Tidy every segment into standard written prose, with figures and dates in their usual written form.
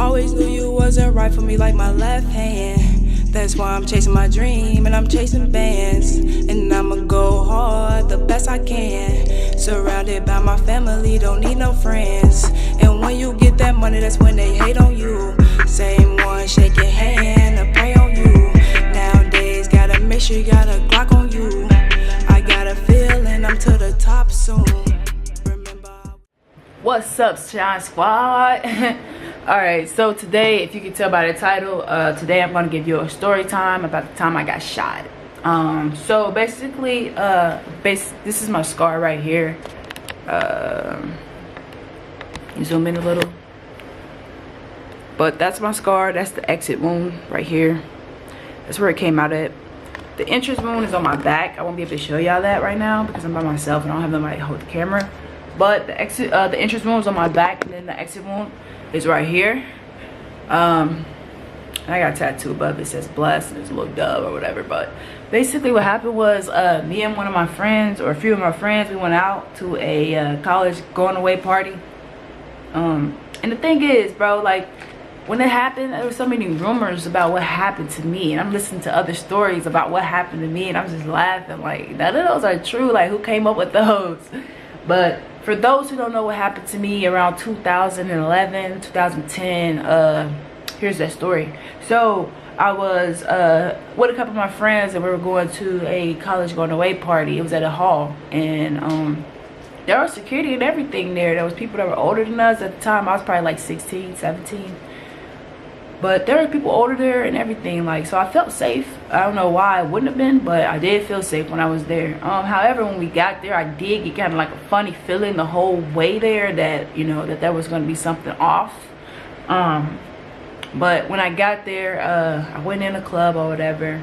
Always knew you wasn't right for me like my left hand. That's why I'm chasing my dream and I'm chasing bands. And I'ma go hard the best I can. Surrounded by my family, don't need no friends. And when you get that money, that's when they hate on you. Same one, shake your hand to pray on you. Nowadays, gotta make sure you got a Glock on you. I got a feeling I'm to the top soon. What's up, Shine Squad? Alright, so today, if you can tell by the title, today I'm going to give you a story time about the time I got shot. So basically, this is my scar right here. You zoom in a little. But that's my scar. That's the exit wound right here. That's where it came out at. The entrance wound is on my back. I won't be able to show y'all that right now because I'm by myself and I don't have nobody to hold the camera. But the entrance wound is on my back, and then the exit wound is right here. I got a tattoo above it, says blessed, and it's a little dove or whatever. But basically what happened was me and one of my friends, or a few of my friends, we went out to a college going away party. And the thing is, bro, like when it happened, there were so many rumors about what happened to me, and I'm listening to other stories about what happened to me, and I'm just laughing like none of those are true. Like, who came up with those? But for those who don't know what happened to me around 2011, 2010, here's that story. So I was with a couple of my friends, and we were going to a college going away party. It was at a hall, and there was security and everything there. There was people that were older than us at the time. I was probably like 16, 17. But there were people older there and everything, like, so I felt safe. I don't know why I wouldn't have been, but I did feel safe when I was there. However, when we got there, I did get kind of like a funny feeling the whole way there that, you know, that there was going to be something off. But when I got there, I went in a club or whatever.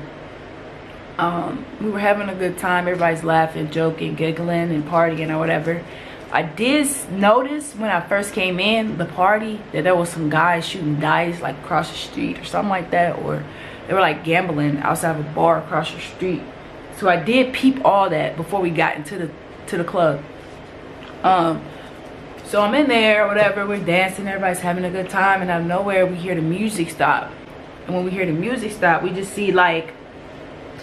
We were having a good time. Everybody's laughing, joking, giggling, and partying or whatever. I did notice when I first came in the party that there was some guys shooting dice like across the street or something like that, or they were like gambling outside of a bar across the street. So I did peep all that before we got into the club. So I'm in there or whatever, we're dancing, everybody's having a good time, and out of nowhere we hear the music stop. And when we hear the music stop, we just see like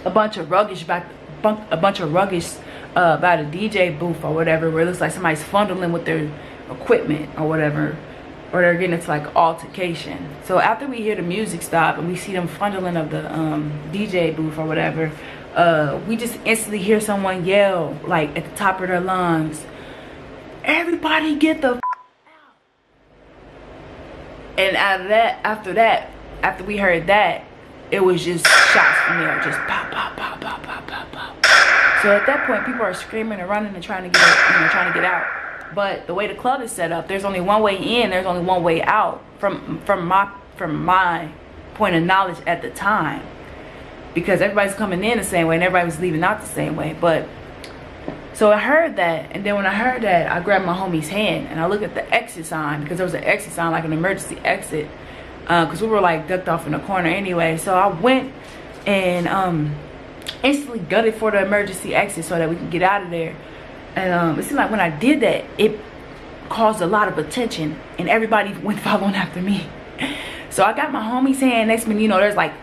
a bunch of ruggage by the DJ booth or whatever, where it looks like somebody's fondling with their equipment or whatever, or they're getting into like altercation. So after we hear the music stop and we see them fondling of the DJ booth or whatever, we just instantly hear someone yell like at the top of their lungs, "Everybody get the f out!" And out of that, after we heard that, it was just shots from there, just pop, pop, pop, pop, pop, pop, pop. So at that point, people are screaming and running and trying to get out. But the way the club is set up, there's only one way in, there's only one way out from my point of knowledge at the time, because everybody's coming in the same way and everybody was leaving out the same way. But so I heard that, and then when I heard that, I grabbed my homie's hand and I looked at the exit sign, because there was an exit sign, like an emergency exit, because we were like ducked off in the corner anyway. So I went and instantly gutted for the emergency exit so that we can get out of there. And it seemed like when I did that, it caused a lot of attention and everybody went following after me. So I got my homie's hand. Next minute, you know, there's like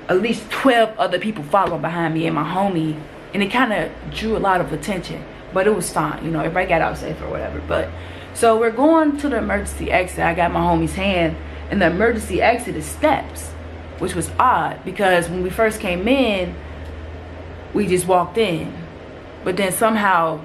at least 12 other people following behind me and my homie, and it kind of drew a lot of attention, but it was fine, you know, everybody got out safe or whatever. But so we're going to the emergency exit. I got my homie's hand, and the emergency exit is steps, which was odd because when we first came in, we just walked in, but then somehow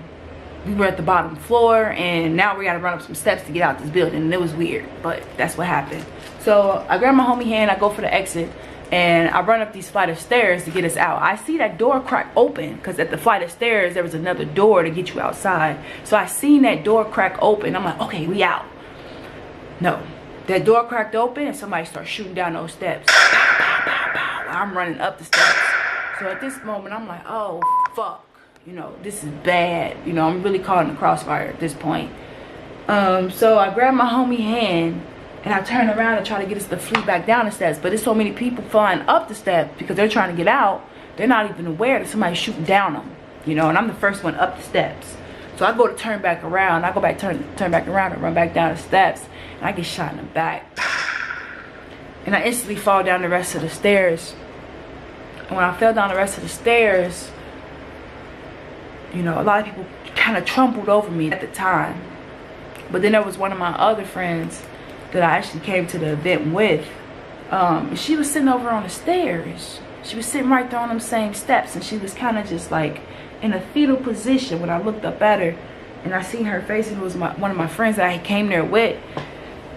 we were at the bottom floor, and now we got to run up some steps to get out this building, and it was weird, but that's what happened. So I grab my homie hand, I go for the exit, and I run up these flight of stairs to get us out. I see that door crack open, because at the flight of stairs there was another door to get you outside. So I seen that door crack open. I'm like, okay, we out. No, that door cracked open and somebody started shooting down those steps. Pow, pow, pow, pow. I'm running up the steps. So at this moment, I'm like, oh, fuck. You know, this is bad. You know, I'm really caught in the crossfire at this point. So I grab my homie hand, and I turn around and try to get us to flee back down the steps. But there's so many people flying up the steps because they're trying to get out. They're not even aware that somebody's shooting down them. You know, and I'm the first one up the steps. So I go to turn back around. I go back, turn back around and run back down the steps. And I get shot in the back. and I instantly fall down the rest of the stairs. And when I fell down the rest of the stairs, you know, a lot of people kind of trampled over me at the time. But then there was one of my other friends that I actually came to the event with. She was sitting over on the stairs. She was sitting right there on them same steps, and she was kind of just like in a fetal position when I looked up at her. And I seen her face, and it was one of my friends that I came there with.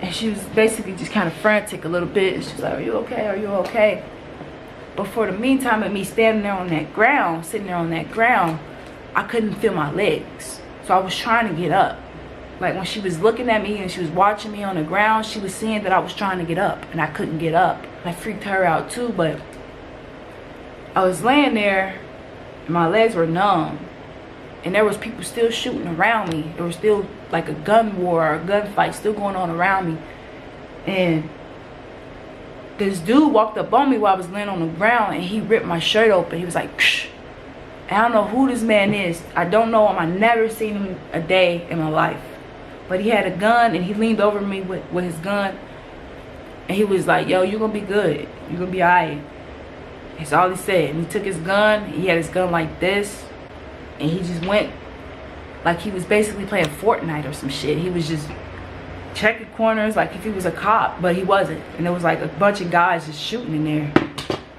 And she was basically just kind of frantic a little bit. And she was like, "Are you okay? Are you okay?" But for the meantime of me standing there on that ground, sitting there on that ground, I couldn't feel my legs. So I was trying to get up. Like when she was looking at me and she was watching me on the ground, she was seeing that I was trying to get up and I couldn't get up. I freaked her out too, but I was laying there and my legs were numb. And there was people still shooting around me. There was still like a gun war or a gunfight still going on around me. And this dude walked up on me while I was laying on the ground, and he ripped my shirt open. He was like, "Psh." And I don't know who this man is. I don't know him. I never seen him a day in my life. But he had a gun, and he leaned over me with his gun. And he was like, "Yo, you gonna be good. You gonna be alright." That's all he said. And he took his gun. He had his gun like this. And he just went like he was basically playing Fortnite or some shit. He was just checking corners like if he was a cop, but he wasn't. And there was like a bunch of guys just shooting in there.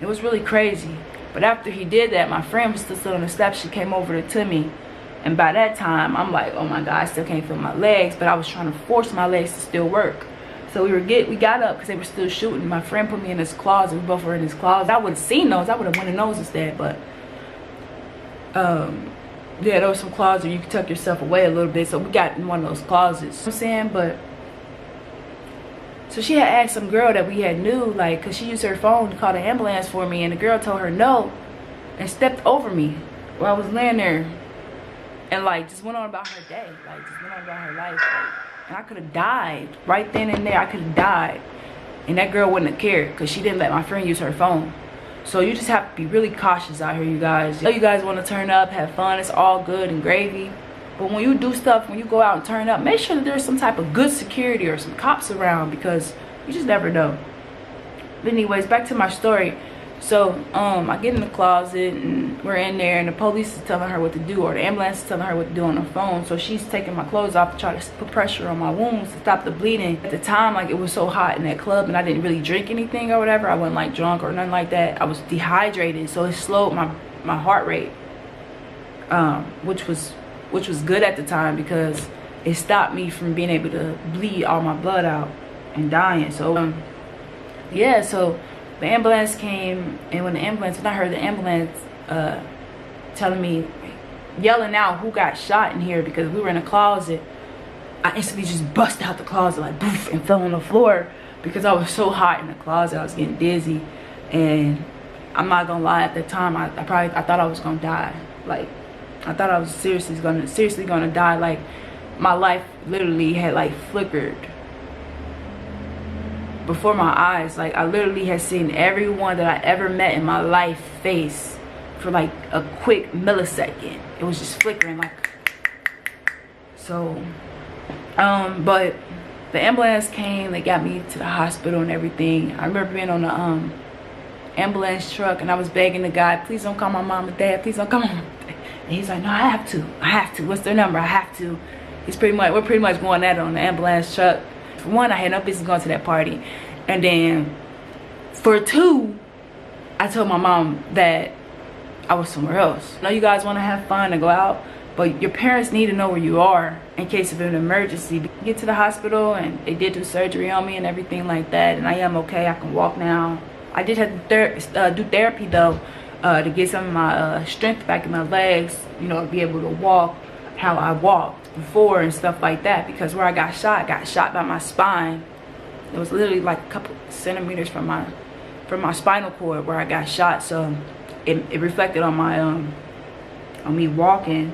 It was really crazy. But after he did that, my friend was still on the steps. She came over to me. And by that time, I'm like, oh my God, I still can't feel my legs. But I was trying to force my legs to still work. So we got up because they were still shooting. My friend put me in his closet. We both were in his closet. I would have seen those. I would have went in those instead. But yeah, there was some closets where you could tuck yourself away a little bit. So we got in one of those closets. You know what I'm saying? But so she had asked some girl that we had knew, like, because she used her phone to call the ambulance for me. And the girl told her no and stepped over me while I was laying there. And, like, just went on about her day. Like, just went on about her life. Like, and I could have died. Right then and there, I could have died. And that girl wouldn't have cared because she didn't let my friend use her phone. So you just have to be really cautious out here, you guys. I know you guys want to turn up, have fun. It's all good and gravy. But when you do stuff, when you go out and turn up, make sure that there's some type of good security or some cops around because you just never know. But anyways, back to my story. So I get in the closet and we're in there and the police is telling her what to do, or the ambulance is telling her what to do on her phone. So she's taking my clothes off to try to put pressure on my wounds to stop the bleeding. At the time, like, it was so hot in that club and I didn't really drink anything or whatever. I wasn't like drunk or nothing like that. I was dehydrated, so it slowed my heart rate, which was good at the time because it stopped me from being able to bleed all my blood out and dying. So yeah, so the ambulance came, and when I heard the ambulance telling me, yelling out who got shot in here because we were in a closet, I instantly just bust out the closet like boof and fell on the floor because I was so hot in the closet. I was getting dizzy, and I'm not gonna lie, at the time I thought I was gonna die. Like, I thought I was seriously gonna die. Like, my life literally had like flickered before my eyes. Like, I literally had seen everyone that I ever met in my life face for like a quick millisecond. It was just flickering like. So but the ambulance came, they got me to the hospital and everything. I remember being on the ambulance truck and I was begging the guy, please don't call my mom and dad, please don't call my mom and dad. And he's like, no, I have to, what's their number? I have to. We're pretty much going at it on the ambulance truck. For one, I had no business going to that party. And then for two, I told my mom that I was somewhere else. I know you guys want to have fun and go out, but your parents need to know where you are in case of an emergency. Get to the hospital and they did do surgery on me and everything like that. And I am okay. I can walk now. I did have to do therapy though to get some of my strength back in my legs, you know, to be able to walk how I walked before and stuff like that, because where I got shot by my spine. It was literally like a couple centimeters from my spinal cord where I got shot. So it reflected on my on me walking.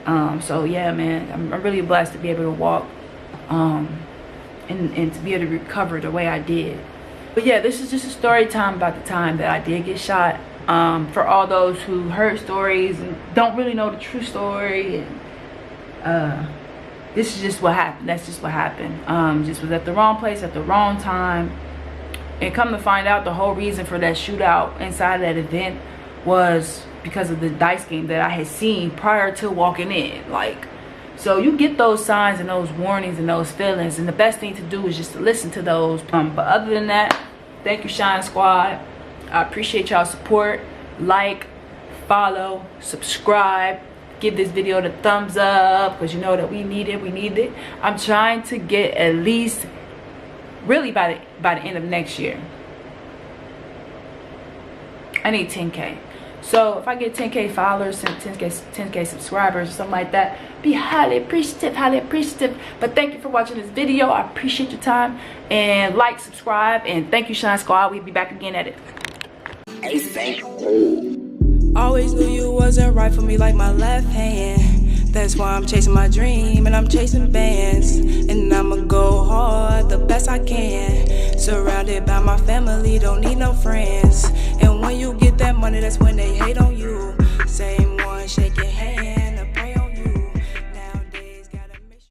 So yeah, man, I'm really blessed to be able to walk and to be able to recover the way I did. But yeah, this is just a story time about the time that I did get shot. For all those who heard stories and don't really know the true story, and this is just what happened. That's just what happened. Just was at the wrong place at the wrong time. And come to find out, the whole reason for that shootout inside of that event was because of the dice game that I had seen prior to walking in. Like, so you get those signs and those warnings and those feelings, and the best thing to do is just to listen to those. But other than that, thank you, Shine Squad. I appreciate y'all's support. Like, follow, subscribe, give this video the thumbs up, because you know that we need it. I'm trying to get at least, really by the end of next year, I need 10K. So if I get 10K followers and 10K subscribers or something like that, be highly appreciative. But thank you for watching this video. I appreciate your time. And like, subscribe, and thank you, Shine Squad. We'll be back again at it. Always knew you wasn't right for me like my left hand. That's why I'm chasing my dream and I'm chasing bands. And I'ma go hard the best I can. Surrounded by my family, don't need no friends. And when you get that money, that's when they hate on